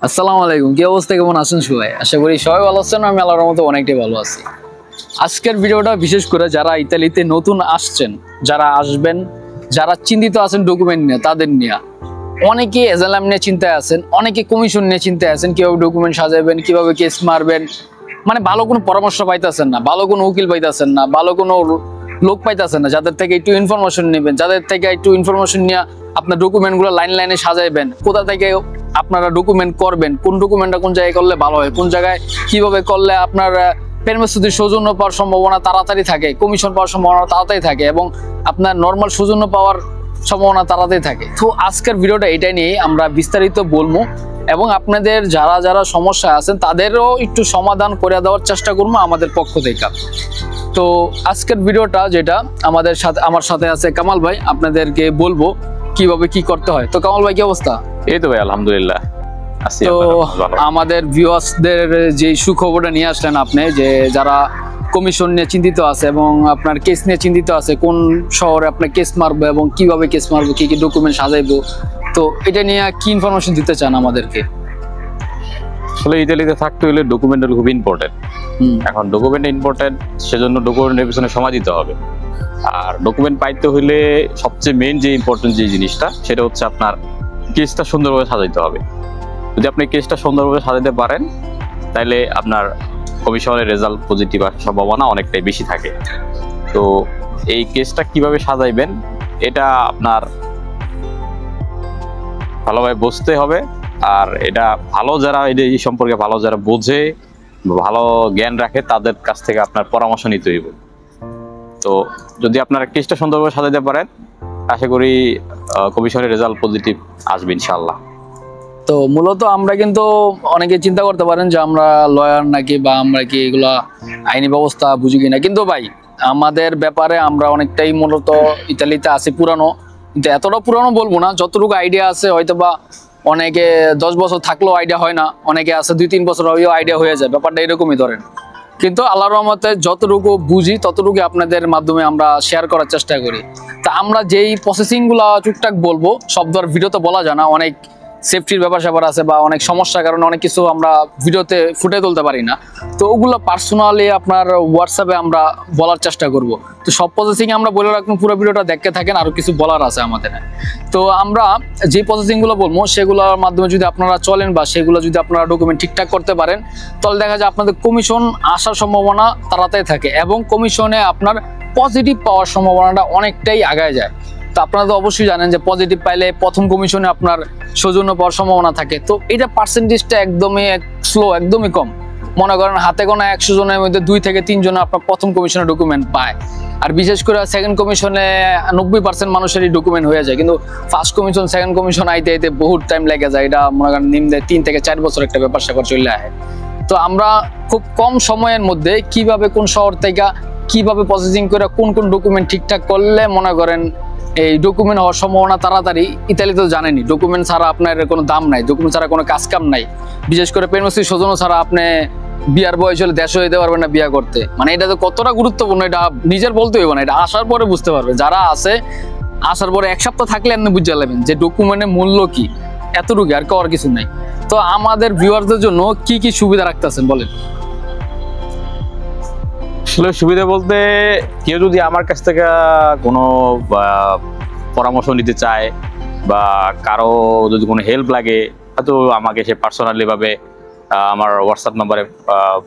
আসসালামু আলাইকুম, কি অবস্থা, কেমন আছেন সবাই? আশা করি সবাই ভালো আছেন। আমি আল্লাহর রহমতে অনেকটাই ভালো আছি। আজকের ভিডিওটা বিশেষ করে যারা ইতালিতে নতুন আসছেন, যারা আসবেন, যারা চিন্তিত আছেন ডকুমেন্ট নিয়ে, তাদের নিয়ে। অনেকে এজালাম নিয়ে চিন্তায় আছেন, অনেকে কমিশন নিয়ে চিন্তায় আছেন, কিভাবে ডকুমেন্ট সাজাবেন, কিভাবে কেস মারবেন। মানে ভালো কোনো পরামর্শ পাইতেছেন না, ভালো কোনো উকিল পাইতেছেন না, ভালো কোনো লোক পাইতেছেন না যাদের থেকে একটু ইনফরমেশন নেবেন, যাদের থেকে একটু ইনফরমেশন নিয়ে আপনার ডকুমেন্টগুলো লাইন লাইনে সাজাইবেন, কোথা থেকে আপনারা ডকুমেন্ট করবেন, কোন ডকুমেন্টটা কোন জায়গায় করলে ভালো হয়, কোন জায়গায় কিভাবে করলে আপনার পেরমেসুদি সৌজন্য পাওয়ার সম্ভাবনা তাড়াতাড়ি থাকে, কমিশন পাওয়ার সম্ভাবনা তাড়াতাড়ি থাকে এবং আপনার নর্মাল সৌজন্য পাওয়ার সম্ভাবনা তাড়াতাড়ি থাকে। তো আজকের ভিডিওটা এটাই নিয়ে আমরা বিস্তারিত বলবো এবং আপনাদের যারা যারা সমস্যা আছেন তাদেরও একটু সমাধান করে দেওয়ার চেষ্টা করবো আমাদের পক্ষ থেকে। তো আজকের ভিডিওটা যেটা আমার সাথে আছে কামাল ভাই, আপনাদেরকে বলবো কিভাবে কি করতে হয়। তো কামাল ভাই, কি অবস্থা? এই তো ভাই, আলহামদুলিল্লাহ। তো আমাদের ভিউয়ার্সদের যে সুখবরটা নিয়ে আসলেন আপনি, যে যারা কমিশন নিয়ে চিন্তিত আছে এবং আপনার কেস নিয়ে চিন্তিত আছে, কোন শহরে আপনার কেস মারবো এবং কিভাবে কেস মারবো, কি কি ডকুমেন্ট সাজাইবো, তো এটা নিয়ে কি ইনফরমেশন দিতে চান আমাদেরকে? আসলে ইতালিতে থাকতে হলে ডকুমেন্ট খুব ইম্পর্টেন্ট। এখন ডকুমেন্ট ইম্পর্টেন্ট, সেজন্য ডকুমেন্টের পিছনে সময় দিতে হবে। আর ডকুমেন্ট পাইতে হইলে সবচেয়ে মেইন যে ইম্পর্টেন্ট যে জিনিসটা, সেটা হচ্ছে আপনার কেসটা সুন্দরভাবে সাজাইতে হবে। যদি আপনি কেসটা সুন্দরভাবে সাজাতে পারেন, তাহলে আপনার কমিশনের রেজাল্ট পজিটিভ আসার সম্ভাবনা অনেকটাই বেশি থাকে। তো এই কেসটা কিভাবে সাজাইবেন, এটা আপনার ভালোভাবে বুঝতে হবে। আর এটা ভালো যারা এই সম্পর্কে ভালো যারা বোঝে, ভালো জ্ঞান রাখে, তাদের কাছ থেকে আপনার পরামর্শ নিতে হইব। তো যদি আপনারা কেসটা সুন্দরভাবে সাজাতে পারেন, আশা করি কমিশনের রেজাল্ট পজিটিভ আসবে ইনশাআল্লাহ। তো মূলত আমরা কিন্তু অনেকে চিন্তা করতে পারেন যে আমরা লয়ার নাকি, বা আমরা কি এগুলা আইনি ব্যবস্থা বুঝি কিনা। কিন্তু ভাই, আমাদের ব্যাপারে আমরা অনেকটাই মূলত ইতালিতে আছি পুরানো, কিন্তু এতটা পুরানো বলবো না, যতটুকু আইডিয়া আছে। হয়তো বা অনেকে 10 বছর থাকলেও আইডিয়া হয় না, অনেকে আছে 2-3 বছর হয়েও আইডিয়া হয়ে যায়, ব্যাপারটা এরকমই ধরেন। কিন্তু আল্লাহর রহমতে যতটুকু বুঝি ততটুকু আপনাদের মাধ্যমে আমরা শেয়ার করার চেষ্টা করি। তা আমরা যেই প্রসেসিংগুলো টুকটাক বলবো, সব ধর ভিডিওতে বলা যায় না, অনেক সেফটির ব্যাপার স্যাপার আছে বা অনেক সমস্যার কারণে অনেক কিছু আমরা ভিডিওতে ফুটে তুলতে পারি না। তো ওগুলো পার্সোনালি আপনার হোয়াটসঅ্যাপে আমরা বলার চেষ্টা করব। তো সব প্রসেসিং আমরা বলে রাখবো, পুরো ভিডিওটা দেখতে থাকেন, আরও কিছু বলার আছে আমাদের। তো আমরা যে প্রসেসিংগুলো বলবো সেগুলোর মাধ্যমে যদি আপনারা চলেন বা সেগুলো যদি আপনারা ডকুমেন্ট ঠিকঠাক করতে পারেন, তাহলে দেখা যায় আপনাদের কমিশন আসার সম্ভাবনা তাড়াতাড়ি থাকে এবং কমিশনে আপনার পজিটিভ পাওয়ার সম্ভাবনাটা অনেকটাই আগায় যায়। তো আপনারা তো অবশ্যই জানেন যে পজিটিভ পাইলে প্রথম কমিশনে আপনার সৌজন্য পাওয়ার সম্ভাবনা থাকে। তো এটা পার্সেন্টেজটা একদমই স্লো, একদমই কম। মনে করেন হাতে গোনা 100 জনের মধ্যে 2 থেকে 3 জন আপনার প্রথম কমিশনে ডকুমেন্ট পায়। আর বিশেষ করে সেকেন্ড কমিশনে 90% মানুষেরই ডকুমেন্ট হয়ে যায়। কিন্তু ফার্স্ট কমিশন সেকেন্ড কমিশন আইতে আইতে বহুত টাইম লেগে যায়। এটা মনে করেন নিম্নে 3 থেকে 4 বছর একটা ব্যাপার স্যাপার চলে আসে। তো আমরা খুব কম সময়ের মধ্যে কিভাবে কোন শহর থেকে কিভাবে প্রসেসিং করে কোন কোন ডকুমেন্ট ঠিকঠাক করলে মনে করেন এই ডকুমেন্ট হওয়ার সম্ভাবনা তাড়াতাড়ি। ইতালিতে তো জানেনি ডকুমেন্ট ছাড়া আপনার কোনো দাম নাই, ডকুমেন্ট ছাড়া কোনো কাজ কাম নাই। বিশেষ করে পেরমেসুদি সৌজন্য ছাড়া আপনি বিয়ার বয়স হলে দেশে যেতে পারবেন না বিয়া করতে। মানে এটা তো কতটা গুরুত্বপূর্ণ, এটা নিজের বলতে হইব না, এটা আসার পরে বুঝতে পারবে। যারা আছে আসার পরে 1 সপ্তাহ থাকলে আপনি বুঝতে পারবেন যে ডকুমেন্টের মূল্য কি, এতটুকু, আর করার কিছু নাই। তো আমাদের ভিউয়ারদের জন্য কি কি সুবিধা রাখতেছেন বলেন? আসলে সুবিধা বলতে, কেউ যদি আমার কাছ থেকে কোনো পরামর্শ নিতে চায় বা কারো যদি কোনো হেল্প লাগে, হয়তো আমাকে সে পার্সোনালি ভাবে আমার হোয়াটসঅ্যাপ নাম্বারে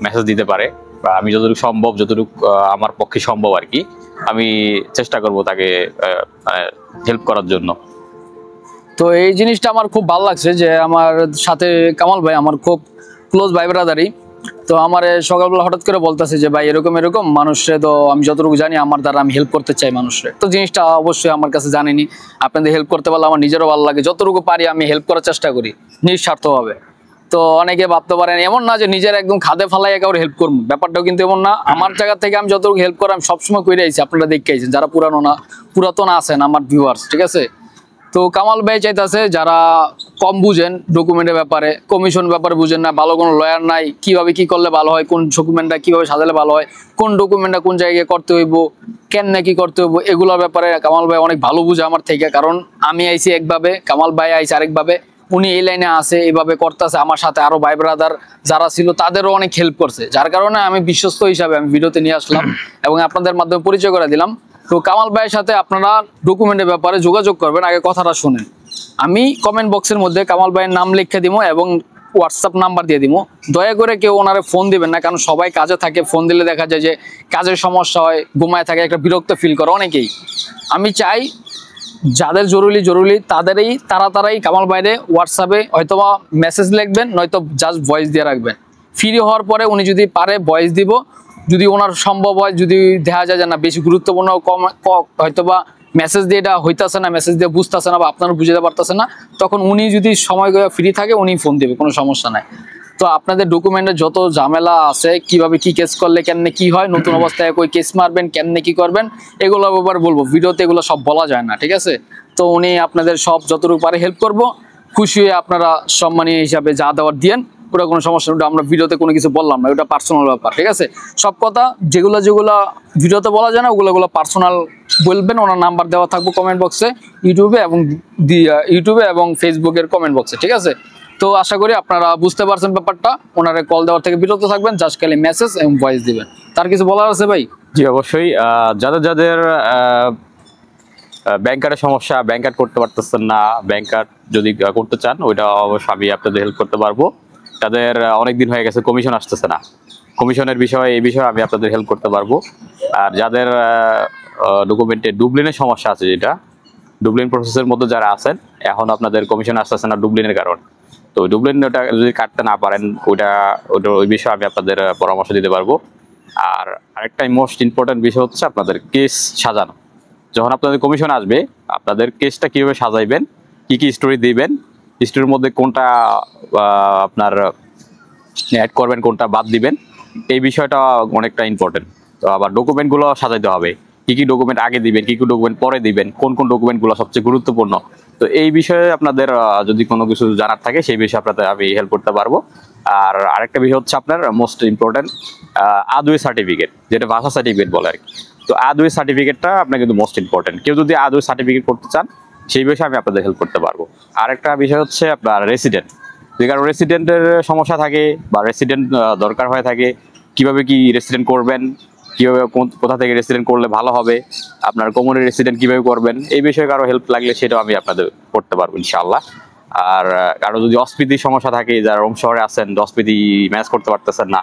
মেসেজ দিতে পারে, বা আমি যতটুকু সম্ভব, যতটুকু আমার পক্ষে সম্ভব আর কি, আমি চেষ্টা করব তাকে হেল্প করার জন্য। তো এই জিনিসটা আমার খুব ভালো লাগছে যে আমার সাথে কামাল ভাই আমার খুব ক্লোজ ভাই ব্রাদারই। তো আমার সকালবেলা হঠাৎ করে বলতেছে যে ভাই এরকম এরকম মানুষরে, তো আমি যতটুকু জানি আমার দ্বারা আমি হেল্প করতে চাই মানুষরে। তো জিনিসটা অবশ্যই আমার কাছে জানিনি, আপনাদের হেল্প করতে পারলে আমার নিজেরও ভালো লাগে। যতটুকু পারি আমি হেল্প করার চেষ্টা করি নিঃস্বার্থভাবে। তো অনেকে ভাবতে পারেন এমন না যে নিজের একদম খাদে ফালাই একেবারে হেল্প করবো, ব্যাপারটাও কিন্তু এমন না। আমার জায়গা থেকে আমি যতটুকু হেল্প করি আমি সবসময় করে আইছি, আপনারা দেখে আইছেন যারা পুরাতন আছেন আমার ভিউয়ার্স, ঠিক আছে। তো কামাল ভাই চাইতেছে যারা কম বুঝেন ডকুমেন্টের ব্যাপারে, কমিশন ব্যাপারে বুঝেন না, ভালো কোনো লয়ার নাই, কিভাবে কি করলে ভালো হয়, কোন ডকুমেন্টটা কিভাবে সাজালে ভালো হয়, কোন ডকুমেন্টটা কোন জায়গায় করতে হইব, কেন নাকি করতে হইব, এগুলোর ব্যাপারে কামাল ভাই অনেক ভালো বুঝে আমার থেকে। কারণ আমি আইছি একভাবে, কামাল ভাই আইছে আরেকভাবে, উনি এই লাইনে আছে, এইভাবে করতেছে, আমার সাথে আরো ভাই ব্রাদার যারা ছিল তাদেরও অনেক হেল্প করছে, যার কারণে আমি বিশ্বস্ত হিসাবে আমি ভিডিওতে নিয়ে আসলাম এবং আপনাদের মাধ্যমে পরিচয় করে দিলাম। তো কামাল ভাইয়ের সাথে আপনারা ডকুমেন্টের ব্যাপারে যোগাযোগ করবেন, আগে কথাটা শুনেন। আমি কমেন্ট বক্সের মধ্যে কামাল ভাইয়ের নাম লিখে দিব এবং হোয়াটসঅ্যাপ নাম্বার দিয়ে দিব। দয়া করে কেউ ওনারে ফোন দিবেন না, কারণ সবাই কাজে থাকে, ফোন দিলে দেখা যায় যে কাজের সমস্যা হয়, ঘুমায় থাকে, একটা বিরক্ত ফিল করে অনেকেই। আমি চাই যাদের জরুরি তাদেরই তাড়াতাড়ি কামাল ভাইরে হোয়াটসঅ্যাপে হয়তোবা মেসেজ লিখবেন, নয়তো জাস্ট ভয়েস দিয়ে রাখবেন। ফ্রি হওয়ার পরে উনি যদি পারে ভয়েস দিব, যদি ওনার সম্ভব হয়, যদি দেখা যায় যে না বেশি গুরুত্বপূর্ণ কম হয়তোবা মেসেজ দিয়ে এটা হইতেছে না, মেসেজ দিয়ে বুঝতেছে না বা আপনারা বুঝতে পারতেছে না, তখন উনি যদি সময় ফ্রি থাকে উনি ফোন দেবে, কোনো সমস্যা নাই। তো আপনাদের ডকুমেন্টের যত ঝামেলা আছে, কিভাবে কি কেস করলে কেমনে কি হয়, নতুন অবস্থায় কই কেস মারবেন, কেমনে কি করবেন, এগুলো ব্যাপার বলবো ভিডিওতে, এগুলো সব বলা যায় না, ঠিক আছে? তো উনি আপনাদের সব যতটুকু পারে হেল্প করবো, খুশি হয়ে আপনারা সম্মানীয় হিসাবে যা দেওয়ার দিয়েন, ওটা কোনো সমস্যা নেই। আমরা ভিডিওতে কোনো কিছু বললাম না, ওটা পার্সোনাল ব্যাপার, ঠিক আছে? সব কথা যেগুলো ভিডিওতে বলা যায় না ওগুলো পার্সোনাল বলবেন। ওনার নাম্বার দেওয়া থাকবো কমেন্ট বক্সে, ইউটিউবে এবং ফেসবুকের কমেন্ট বক্সে, ঠিক আছে? তো আশা করি আপনারা বুঝতে পারছেন ব্যাপারটা। ওনারে কল দেওয়ার থেকে বিরত থাকবেন, জাস্ট খালি মেসেজ এবং ভয়েস দিবেন। তার কিছু বলার আছে ভাই? জি অবশ্যই। যাদের ব্যাংক কার্ডের সমস্যা, ব্যাংক কার্ড করতে পারতেছেন না, ব্যাংক কার্ড যদি করতে চান ওইটা অবশ্যই আমি আপনাদের হেল্প করতে পারবো। তাদের অনেকদিন হয়ে গেছে কমিশন আসতেছে না, কমিশনের বিষয়ে এই বিষয়ে আমি আপনাদের হেল্প করতে পারবো। আর যাদের ডকুমেন্টে ডুবলিনের সমস্যা আছে, যেটা ডুবলিন প্রসেসের মধ্যে যারা আছেন, এখন আপনাদের কমিশন আসতেছে না ডুবলিনের কারণ, তো ডুবলিনটা যদি কাটতে না পারেন ওই বিষয়ে আমি আপনাদের পরামর্শ দিতে পারবো। আর আরেকটাই মোস্ট ইম্পর্টেন্ট বিষয় হচ্ছে আপনাদের কেস সাজানো। যখন আপনাদের কমিশন আসবে, আপনাদের কেসটা কীভাবে সাজাইবেন, কি কি স্টোরি দিবেন, স্টোরির মধ্যে কোনটা আপনার অ্যাড করবেন, কোনটা বাদ দিবেন, এই বিষয়টা অনেকটা ইম্পর্টেন্ট। তো আবার ডকুমেন্টগুলো সাজাইতে হবে, কি কি ডকুমেন্ট আগে দিবেন, কি কি ডকুমেন্ট পরে দিবেন, কোন কোন ডকুমেন্টগুলো সবচেয়ে গুরুত্বপূর্ণ। তো এই বিষয়ে আপনাদের যদি কোনো কিছু জানার থাকে সেই বিষয়ে আপনাদের আমি হেল্প করতে পারবো। আর আরেকটা বিষয় হচ্ছে আপনার মোস্ট ইম্পর্টেন্ট আদওয়ে সার্টিফিকেট, যেটা ভাষা সার্টিফিকেট বলে আর কি। তো আদওয়ে সার্টিফিকেটটা আপনার কিন্তু মোস্ট ইম্পর্টেন্ট। কেউ যদি আদওয়ে সার্টিফিকেট করতে চান সেই বিষয়ে আমি আপনাদের হেল্প করতে পারবো। আরেকটা বিষয় হচ্ছে আপনার রেসিডেন্ট, যে কারো রেসিডেন্টের সমস্যা থাকে বা রেসিডেন্ট দরকার হয়ে থাকে, কিভাবে কি রেসিডেন্ট করবেন, কীভাবে কোথা থেকে রেসিডেন্ট করলে ভালো হবে, আপনার কমিউনিটি রেসিডেন্ট কীভাবে করবেন, এই বিষয়ে কারো হেল্প লাগলে সেটাও আমি আপনাদের করতে পারবো ইনশাআল্লাহ। আর কারো যদি অস্পিতির সমস্যা থাকে, যারা রোম শহরে আছেন, অস্পিতি ম্যানেজ করতে পারতেছেন না,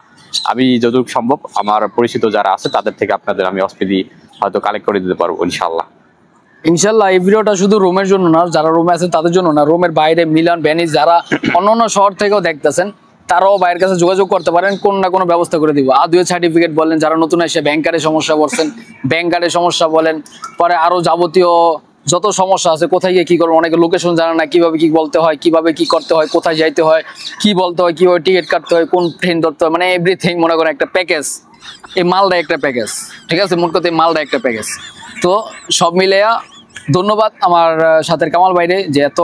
আমি যতটুকু সম্ভব আমার পরিচিত যারা আছে তাদের থেকে আপনাদের আমি অস্পিতি হয়তো কালেক্ট করে দিতে পারবো ইনশাআল্লাহ। ইনশাল্লাহ এই ভিডিওটা শুধু রোমের জন্য না, যারা রোমে আছে তাদের জন্য না, রোমের বাইরে মিলান, ভেনিস, যারা অন্য শহর থেকেও দেখতেছেন তারাও বাইরের কাছে যোগাযোগ করতে পারেন, কোন না কোনো ব্যবস্থা করে দিব। আদওয়ে সার্টিফিকেট বলেন, যারা নতুন এসে ব্যাংক কার্ডের সমস্যা করছেন, ব্যাংক কার্ডের সমস্যা বলেন, পরে আরো যাবতীয় যত সমস্যা আছে, কোথায় গিয়ে কি করবো, অনেকে লোকেশন জানে না, কিভাবে কি বলতে হয়, কিভাবে কি করতে হয়, কোথায় যাইতে হয়, কি বলতে হয়, কিভাবে টিকিট কাটতে হয়, কোন ট্রেন ধরতে হয়, মানে এভরিথিং মনে করেন একটা প্যাকেজ। এই মালটা একটা প্যাকেজ, ঠিক আছে? মোট কথা এই মালটা একটা প্যাকেজ। তো সব মিলেয়া ধন্যবাদ আমার সাথের কামাল ভাইরে, যে এত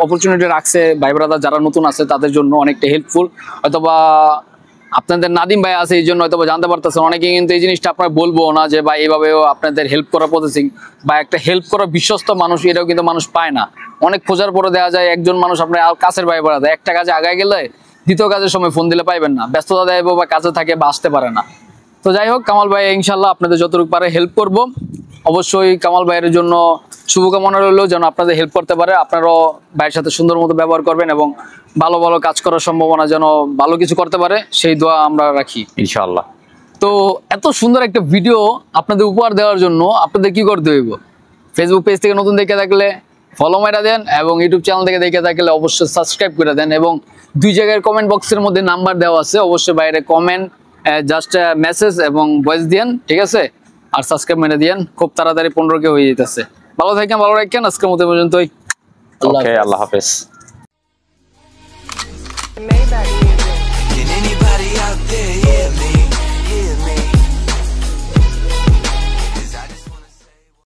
অপরচুনিটি রাখছে ভাই ব্রাদার যারা নতুন আছে তাদের জন্য অনেকটা হেল্পফুল। হয়তোবা আপনাদের নাদিম ভাই আছে এই জন্য হয়তো জানতে পারতেছেন, অনেকে কিন্তু এই জিনিসটা আপনার বলবো না যে ভাই এইভাবেও আপনাদের হেল্প করা প্রসেসিং বা একটা হেল্প করা বিশ্বস্ত মানুষ, এটাও কিন্তু মানুষ পায় না। অনেক খোঁজার পরে দেখা যায় একজন মানুষ আপনার কাছের ভাই ব্রাদার, একটা কাজে আগায় গেলে দ্বিতীয় কাজের সময় ফোন দিলে পাইবেন না, ব্যস্ততা দেয় বা কাজে থাকে বা আসতে পারে না। তো যাই হোক, কামাল ভাই ইনশাল্লাহ আপনাদের যতটুকু পারে হেল্প করবো। অবশ্যই কামাল ভাইয়ের জন্য শুভকামনা রইল যেন আপনাদের হেল্প করতে পারে, আপনারাও ভাইয়ের সাথে সুন্দর মতো ব্যবহার করবেন এবং ভালো ভালো কাজ করার সম্ভাবনা যেন ভালো কিছু করতে পারে, সেই দোয়া আমরা রাখি ইনশাআল্লাহ। তো এত সুন্দর একটা ভিডিও আপনাদের উপহার দেওয়ার জন্য আপনাদের কি করতে হইব? ফেসবুক পেজ থেকে নতুন দেখে থাকলে ফলো মারা দেন এবং ইউটিউব চ্যানেল থেকে দেখে থাকলে অবশ্যই সাবস্ক্রাইব করে দেন এবং দুই জায়গায় কমেন্ট বক্সের মধ্যে নাম্বার দেওয়া আছে, অবশ্যই বাইরে কমেন্ট জাস্ট মেসেজ এবং ভয়েস দিয়েন, ঠিক আছে? আর সাবস্ক্রাইব মেরে দিয়েন, খুব তাড়াতাড়ি 15K হয়ে যেতেছে। ভালো থাকেন, ভালো রাখেন, আজকের মতো পর্যন্তই। আল্লাহ হাফেজ। Can anybody out there hear me?